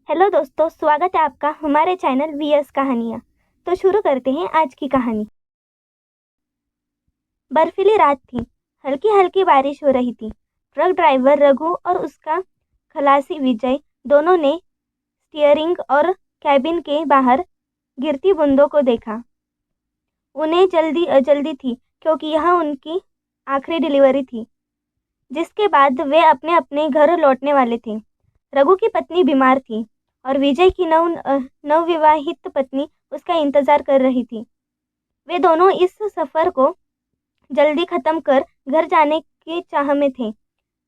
Hello दोस्तों, स्वागत है आपका हमारे चैनल वीएस कहानियाँ। तो शुरू करते हैं आज की कहानी। बर्फीली रात थी। हल्की हल्की बारिश हो रही थी। ट्रक ड्राइवर रघु और उसका खलासी विजय दोनों ने स्टीयरिंग और कैबिन के बाहर गिरती बूंदों को देखा। उन्हें जल्दी थी क्योंकि यह उनकी आखिरी डिलीवरी थी, जिसके बाद वे अपने अपने घर लौटने वाले थे। रघु की पत्नी बीमार थी और विजय की नवविवाहित पत्नी उसका इंतजार कर रही थी। वे दोनों इस सफर को जल्दी खत्म कर घर जाने की चाह में थे,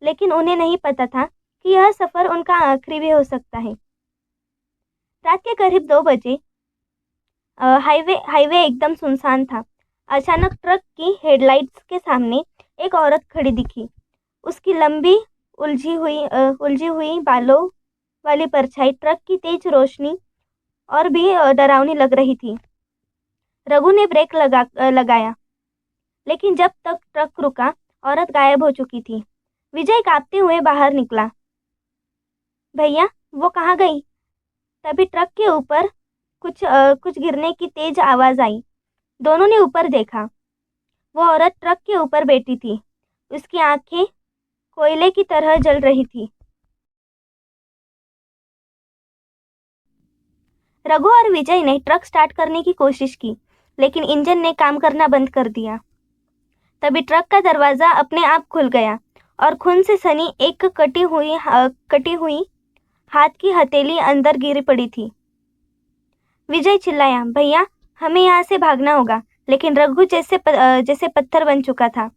लेकिन उन्हें नहीं पता था कि यह सफर उनका आखिरी भी हो सकता है। रात के करीब 2 बजे हाईवे एकदम सुनसान था। अचानक ट्रक की हेडलाइट्स के सामने एक औरत खड़ी दिखी। उसकी लंबी उलझी हुई बालों वाली परछाई ट्रक की तेज रोशनी और भी डरावनी लग रही थी। रघु ने ब्रेक लगाया, लेकिन जब तक ट्रक रुका, औरत गायब हो चुकी थी। विजय कांपते हुए बाहर निकला। भैया, वो कहाँ गई? तभी ट्रक के ऊपर कुछ गिरने की तेज आवाज आई। दोनों ने ऊपर देखा। वो औरत ट्रक के ऊपर बैठी थी। उसकी आंखें कोयले की तरह जल रही थी। रघु और विजय ने ट्रक स्टार्ट करने की कोशिश की, लेकिन इंजन ने काम करना बंद कर दिया। तभी ट्रक का दरवाजा अपने आप खुल गया और खून से सनी एक कटी हुई हाथ की हथेली अंदर गिर पड़ी थी। विजय चिल्लाया, भैया, हमें यहाँ से भागना होगा। लेकिन रघु जैसे पत्थर बन चुका था।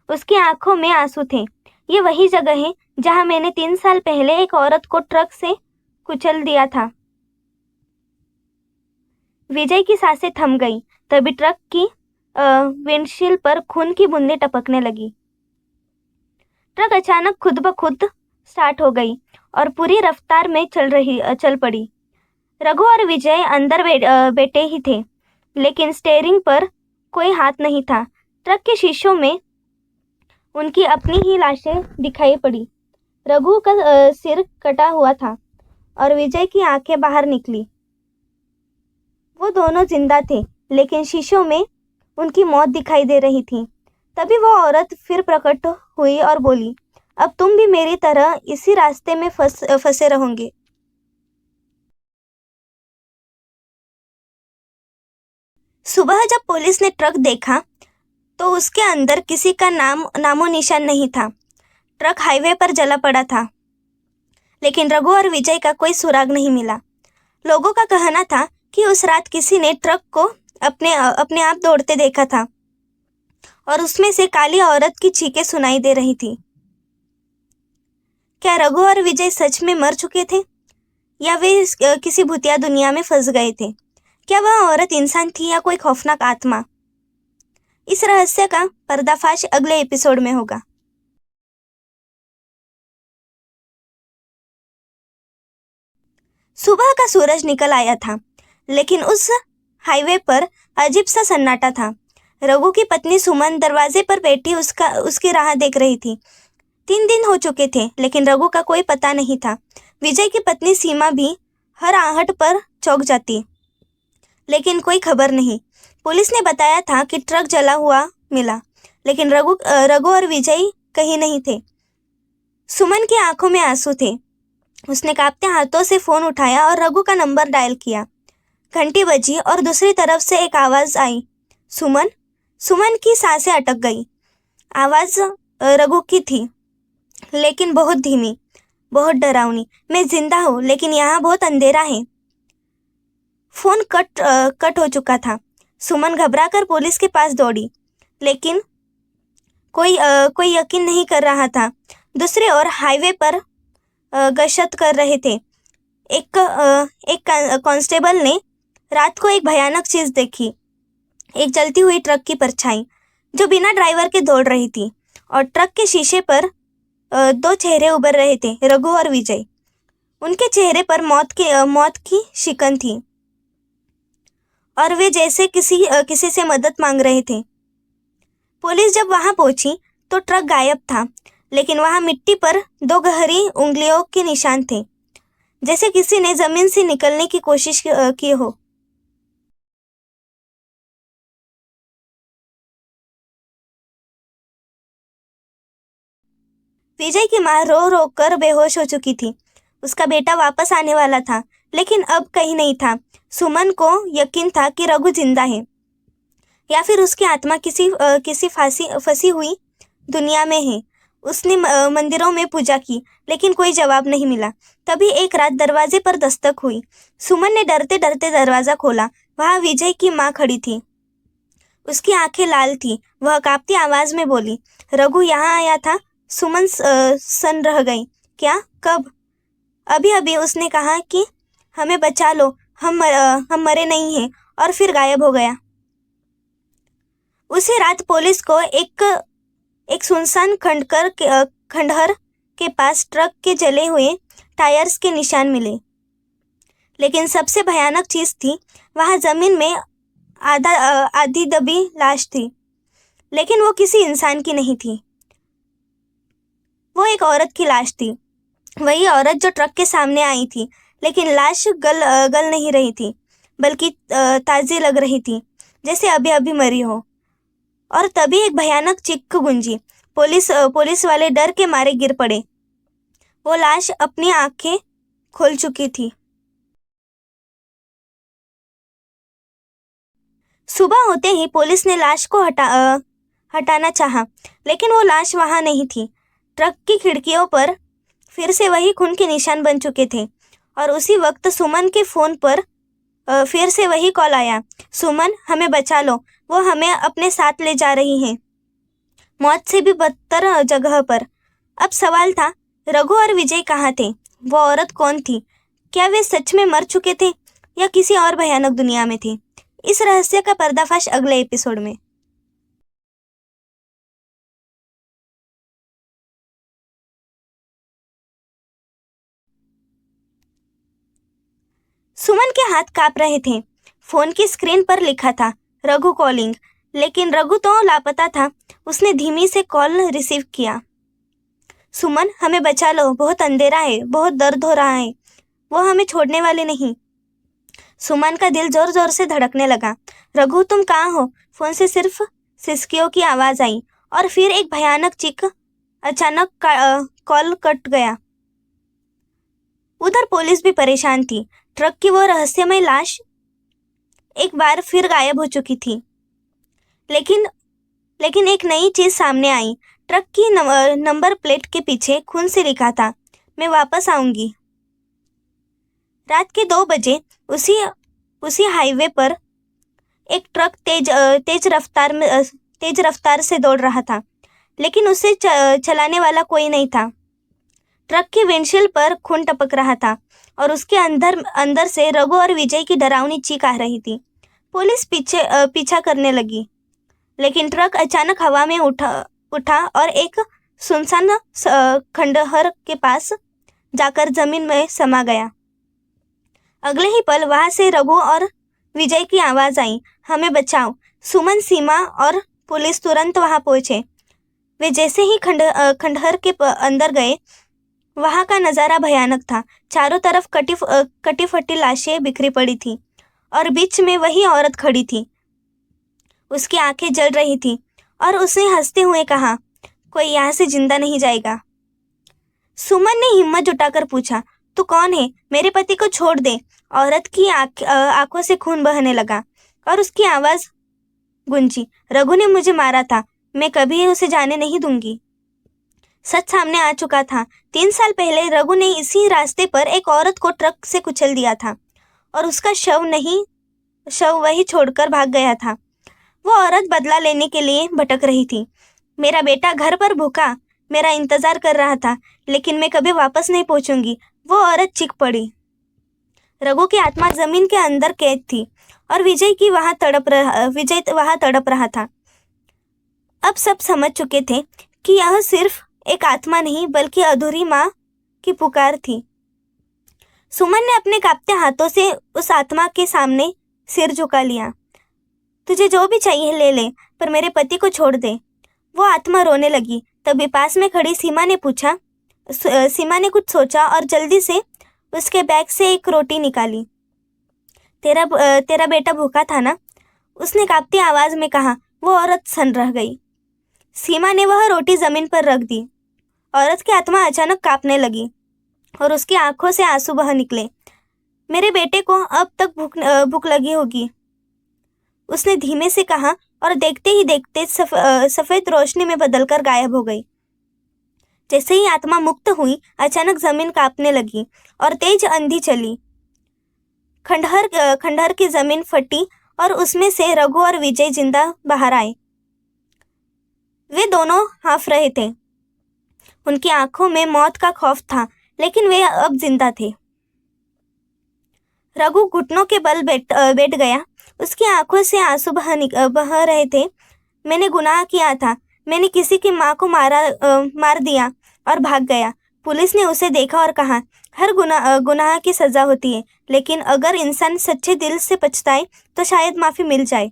उसकी आंखों में आंसू थे। ये वही जगह है जहाँ मैंने 3 साल पहले एक औरत को ट्रक से कुचल दिया था। विजय की सांसें थम गई। तभी ट्रक की विंडशील्ड पर खून की बूंदें टपकने लगी। ट्रक अचानक खुद ब खुद स्टार्ट हो गई और पूरी रफ्तार में चल पड़ी। रघु और विजय अंदर बैठे ही थे, लेकिन स्टीयरिंग पर कोई हाथ नहीं था। ट्रक के शीशों में उनकी अपनी ही लाशें दिखाई पड़ी। रघु का सिर कटा हुआ था और विजय की आंखें बाहर निकली। वो दोनों जिंदा थे, लेकिन शीशों में उनकी मौत दिखाई दे रही थी। तभी वो औरत फिर प्रकट हुई और बोली, अब तुम भी मेरी तरह इसी रास्ते में फंसे रहोगे। सुबह जब पुलिस ने ट्रक देखा तो उसके अंदर किसी का नामो निशान नहीं था। ट्रक हाईवे पर जला पड़ा था, लेकिन रघु और विजय का कोई सुराग नहीं मिला। लोगों का कहना था कि उस रात किसी ने ट्रक को अपने आप दौड़ते देखा था और उसमें से काली औरत की चीखें सुनाई दे रही थी। क्या रघु और विजय सच में मर चुके थे, या वे किसी भूतिया दुनिया में फंस गए थे? क्या वह औरत इंसान थी या कोई खौफनाक आत्मा? इस रहस्य का पर्दाफाश अगले एपिसोड में होगा। सुबह का सूरज निकल आया था, लेकिन उस हाईवे पर अजीब सा सन्नाटा था। रघु की पत्नी सुमन दरवाजे पर बैठी उसकी राह देख रही थी। 3 दिन हो चुके थे, लेकिन रघु का कोई पता नहीं था। विजय की पत्नी सीमा भी हर आहट पर चौंक जाती, लेकिन कोई खबर नहीं। पुलिस ने बताया था कि ट्रक जला हुआ मिला, लेकिन रघु और विजय कहीं नहीं थे। सुमन की आंखों में आंसू थे। उसने कांपते हाथों से फोन उठाया और रघु का नंबर डायल किया। घंटी बजी और दूसरी तरफ से एक आवाज आई, सुमन। सुमन की सांसें अटक गई। आवाज रघु की थी, लेकिन बहुत धीमी, बहुत डरावनी। मैं जिंदा हूँ, लेकिन यहाँ बहुत अंधेरा है। फोन कट हो चुका था। सुमन घबराकर पुलिस के पास दौड़ी, लेकिन कोई यकीन नहीं कर रहा था। दूसरी ओर हाईवे पर गश्त कर रहे थे। एक कांस्टेबल ने रात को एक भयानक चीज देखी। एक जलती हुई ट्रक की परछाई जो बिना ड्राइवर के दौड़ रही थी, और ट्रक के शीशे पर 2 चेहरे उभर रहे थे, रघु और विजय। उनके चेहरे पर मौत की शिकन थी और वे जैसे किसी से मदद मांग रहे थे। पुलिस जब वहां पहुंची तो ट्रक गायब था, लेकिन वहां मिट्टी पर 2 गहरी उंगलियों के निशान थे। जैसे किसी ने जमीन से निकलने की कोशिश की हो। विजय की माँ रो रो कर बेहोश हो चुकी थी। उसका बेटा वापस आने वाला था, लेकिन अब कहीं नहीं था। सुमन को यकीन था कि रघु जिंदा है, या फिर उसकी आत्मा किसी फांसी फंसी हुई दुनिया में है। उसने मंदिरों में पूजा की, लेकिन कोई जवाब नहीं मिला। तभी एक रात दरवाजे पर दस्तक हुई। सुमन ने डरते डरते दरवाजा खोला। वहां विजय की माँ खड़ी थी। उसकी आंखें लाल थी। वह कांपती आवाज में बोली, रघु यहाँ आया था। सुमन सन रह गई। क्या? कब? अभी अभी उसने कहा कि हमें बचा लो, हम मरे नहीं हैं, और फिर गायब हो गया। उसी रात पुलिस को एक सुनसान खंडहर के पास ट्रक के जले हुए टायर्स के निशान मिले। लेकिन सबसे भयानक चीज थी, वहां जमीन में आधी दबी लाश थी। लेकिन वो किसी इंसान की नहीं थी। वो एक औरत की लाश थी। वही औरत जो ट्रक के सामने आई थी। लेकिन लाश गल नहीं रही थी, बल्कि ताजी लग रही थी, जैसे अभी अभी मरी हो। और तभी एक भयानक चीख गूंजी। पुलिस वाले डर के मारे गिर पड़े। वो लाश अपनी आंखें खोल चुकी थी। सुबह होते ही पुलिस ने लाश को हटाना चाहा, लेकिन वो लाश वहां नहीं थी। ट्रक की खिड़कियों पर फिर से वही खून के निशान बन चुके थे। और उसी वक्त सुमन के फोन पर फिर से वही कॉल आया। सुमन, हमें बचा लो, वो हमें अपने साथ ले जा रही हैं, मौत से भी बदतर जगह पर। अब सवाल था, रघु और विजय कहाँ थे? वो औरत कौन थी? क्या वे सच में मर चुके थे, या किसी और भयानक दुनिया में थे? इस रहस्य का पर्दाफाश अगले एपिसोड में। सुमन के हाथ कांप रहे थे। फोन की स्क्रीन पर लिखा था, रघु कॉलिंग। लेकिन रघु तो लापता था। उसने धीमी से कॉल रिसीव किया। सुमन, हमें बचा लो, बहुत अंधेरा है, बहुत दर्द हो रहा है, वो हमें छोड़ने वाले नहीं। सुमन का दिल जोर जोर से धड़कने लगा। रघु, तुम कहाँ हो? फोन से सिर्फ सिसकियों की आवाज आई, और फिर एक भयानक चीख। अचानक कॉल कट गया। उधर पुलिस भी परेशान थी। ट्रक की वो रहस्यमय लाश एक बार फिर गायब हो चुकी थी। लेकिन लेकिन एक नई चीज सामने आई। ट्रक की नंबर प्लेट के पीछे खून से लिखा था, मैं वापस आऊंगी। रात के 2 बजे उसी उसी हाईवे पर एक ट्रक तेज रफ्तार से दौड़ रहा था, लेकिन उसे चलाने वाला कोई नहीं था। ट्रक के विंडशील्ड पर खून टपक रहा था, और उसके अंदर से रघु और विजय की डरावनी चीख आ रही थी। पुलिस पीछा करने लगी, लेकिन ट्रक अचानक हवा में उठा और एक सुनसान खंडहर के पास जाकर जमीन में समा गया। अगले ही पल वहां से रघु और विजय की आवाज आई, हमें बचाओ। सुमन, सीमा और पुलिस तुरंत वहां पहुंचे। वे जैसे ही खंडहर के अंदर गए, वहां का नजारा भयानक था। चारों तरफ कटी फटी लाशें बिखरी पड़ी थी, और बीच में वही औरत खड़ी थी। उसकी आंखें जल रही थी, और उसने हंसते हुए कहा, कोई यहाँ से जिंदा नहीं जाएगा। सुमन ने हिम्मत जुटाकर पूछा, तू कौन है? मेरे पति को छोड़ दे। औरत की आंखों से खून बहने लगा, और उसकी आवाज गूंजी, रघु ने मुझे मारा था, मैं कभी उसे जाने नहीं दूंगी। सच सामने आ चुका था। 3 साल पहले रघु ने इसी रास्ते पर एक औरत को ट्रक से कुचल दिया था, और उसका शव वही छोड़कर भाग गया था। वो औरत बदला लेने के लिए भटक रही थी। मेरा बेटा घर पर भूखा मेरा इंतजार कर रहा था, लेकिन मैं कभी वापस नहीं पहुंचूंगी, वो औरत चीख पड़ी। रघु की आत्मा जमीन के अंदर कैद थी, और विजय वहां तड़प रहा था। अब सब समझ चुके थे कि यह सिर्फ एक आत्मा नहीं, बल्कि अधूरी माँ की पुकार थी। सुमन ने अपने कांपते हाथों से उस आत्मा के सामने सिर झुका लिया। तुझे जो भी चाहिए ले ले, पर मेरे पति को छोड़ दे। वो आत्मा रोने लगी। तभी पास में खड़ी सीमा ने कुछ सोचा और जल्दी से उसके बैग से एक रोटी निकाली। तेरा बेटा भूखा था ना? उसने कांपती आवाज में कहा। वो औरत सन्न रह गई। सीमा ने वह रोटी जमीन पर रख दी। औरत की आत्मा अचानक कांपने लगी और उसकी आंखों से आंसू बह निकले। मेरे बेटे को अब तक भूख लगी होगी, उसने धीमे से कहा और देखते ही देखते सफेद रोशनी में बदलकर गायब हो गई। जैसे ही आत्मा मुक्त हुई, अचानक जमीन कांपने लगी और तेज आंधी चली। खंडहर की जमीन फटी और उसमें से रघु और विजय जिंदा बाहर आए। वे दोनों हाफ रहे थे। उनकी आंखों में मौत का खौफ था, लेकिन वे अब जिंदा थे। रघु घुटनों के बल बैठ गया। उसकी आंखों से आंसू बह रहे थे। मैंने गुनाह किया था। मैंने किसी की माँ को मार दिया और भाग गया। पुलिस ने उसे देखा और कहा, हर गुनाह की सजा होती है, लेकिन अगर इंसान सच्चे दिल से पछताए तो शायद माफी मिल जाए।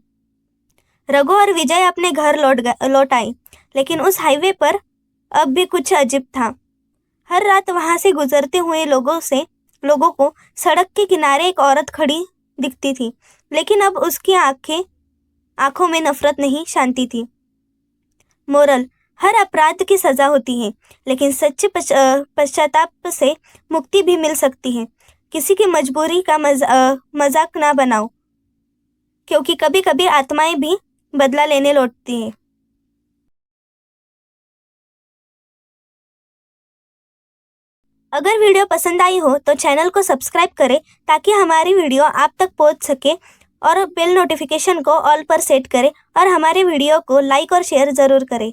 रघु और विजय अपने घर लौट आए, लेकिन उस हाईवे पर अब भी कुछ अजीब था। हर रात वहां से गुजरते हुए लोगों को सड़क के किनारे एक औरत खड़ी दिखती थी, लेकिन अब उसकी आंखों में नफरत नहीं, शांति थी। मोरल: हर अपराध की सजा होती है, लेकिन सच्चे पश्चाताप से मुक्ति भी मिल सकती है। किसी की मजबूरी का मजाक ना बनाओ, क्योंकि कभी कभी आत्माएं भी बदला लेने लौटती है। अगर वीडियो पसंद आई हो तो चैनल को सब्सक्राइब करें ताकि हमारी वीडियो आप तक पहुंच सके, और बेल नोटिफिकेशन को ऑल पर सेट करें और हमारे वीडियो को लाइक और शेयर ज़रूर करें।